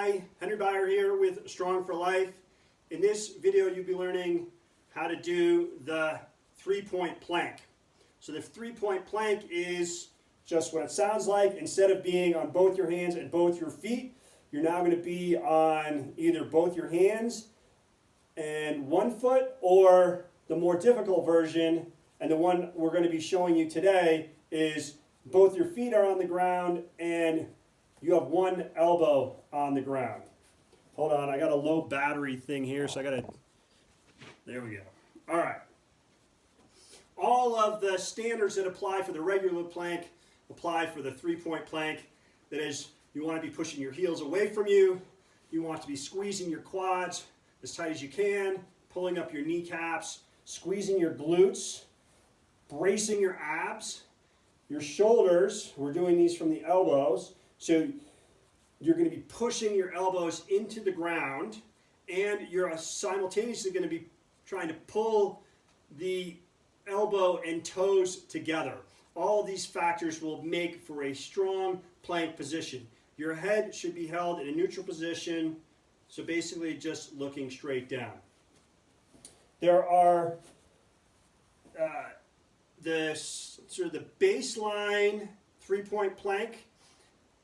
Hi, Henry Byer here with Strong for Life. In this video you'll be learning how to do the three-point plank. So the three-point plank is just what it sounds like. Instead of being on both your hands and both your feet, you're now going to be on either both your hands and one foot, or the more difficult version, and the one we're going to be showing you today, is both your feet are on the ground and you have one elbow on the ground. Hold on, I got a low battery thing here, so I got to, there we go. All right. All of the standards that apply for the regular plank apply for the three-point plank. That is, you want to be pushing your heels away from you. You want to be squeezing your quads as tight as you can, pulling up your kneecaps, squeezing your glutes, bracing your abs, your shoulders. We're doing these from the elbows. So you're going to be pushing your elbows into the ground, and you're simultaneously going to be trying to pull the elbow and toes together. All of these factors will make for a strong plank position. Your head should be held in a neutral position, so basically just looking straight down. There are the baseline three-point plank,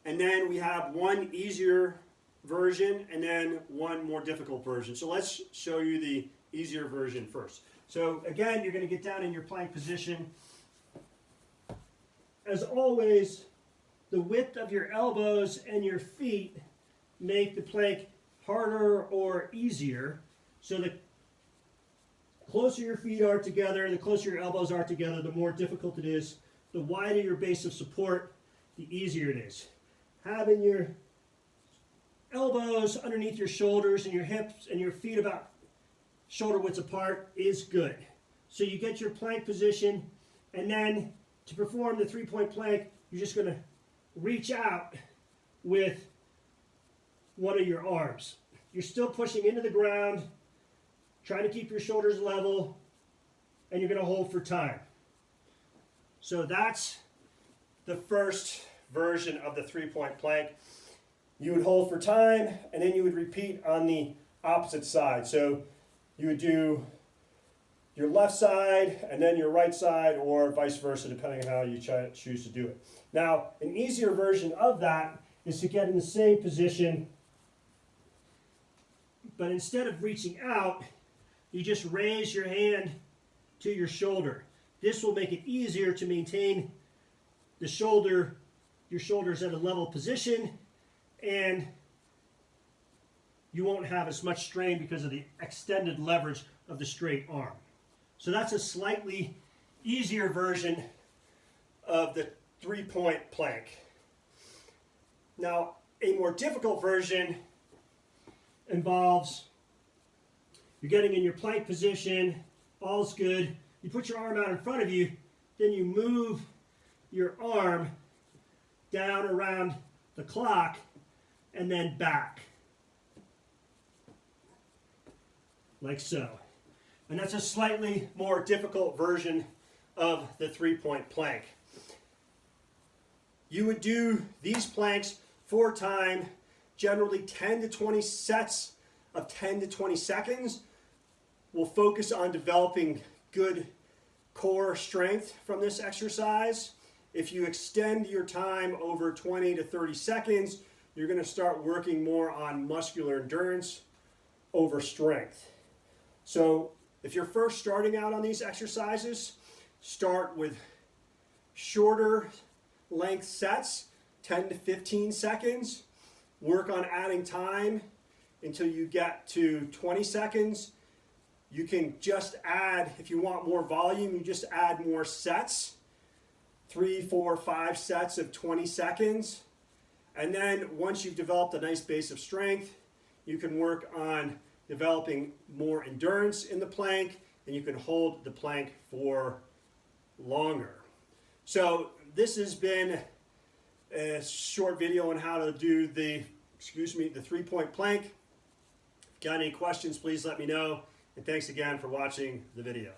and then we have one easier version and then one more difficult version. So let's show you the easier version first. So again, you're going to get down in your plank position. As always, the width of your elbows and your feet make the plank harder or easier. So the closer your feet are together, the closer your elbows are together, the more difficult it is. The wider your base of support, the easier it is. Having your elbows underneath your shoulders and your hips and your feet about shoulder widths apart is good. So you get your plank position, and then to perform the three-point plank, you're just going to reach out with one of your arms. You're still pushing into the ground, trying to keep your shoulders level, and you're going to hold for time. So that's the first version of the three-point plank. You would hold for time, and then you would repeat on the opposite side. So you would do your left side and then your right side, or vice versa, depending on how you choose to do it. Now, an easier version of that is to get in the same position, but instead of reaching out, you just raise your hand to your shoulder. This will make it easier to maintain the your shoulders at a level position, and you won't have as much strain because of the extended leverage of the straight arm. So that's a slightly easier version of the three-point plank. Now, a more difficult version involves you're getting in your plank position, all's good. You put your arm out in front of you, then you move your arm down around the clock and then back, like so. And that's a slightly more difficult version of the three-point plank. You would do these planks for time, generally 10 to 20 sets of 10 to 20 seconds. We'll focus on developing good core strength from this exercise. If you extend your time over 20 to 30 seconds, you're going to start working more on muscular endurance over strength. So if you're first starting out on these exercises, start with shorter length sets, 10 to 15 seconds. Work on adding time until you get to 20 seconds. You can just add, if you want more volume, you just add more sets. 3, 4, 5 sets of 20 seconds. And then once you've developed a nice base of strength, you can work on developing more endurance in the plank, and you can hold the plank for longer. So this has been a short video on how to do the three-point plank. If you've got any questions, please let me know. And thanks again for watching the video.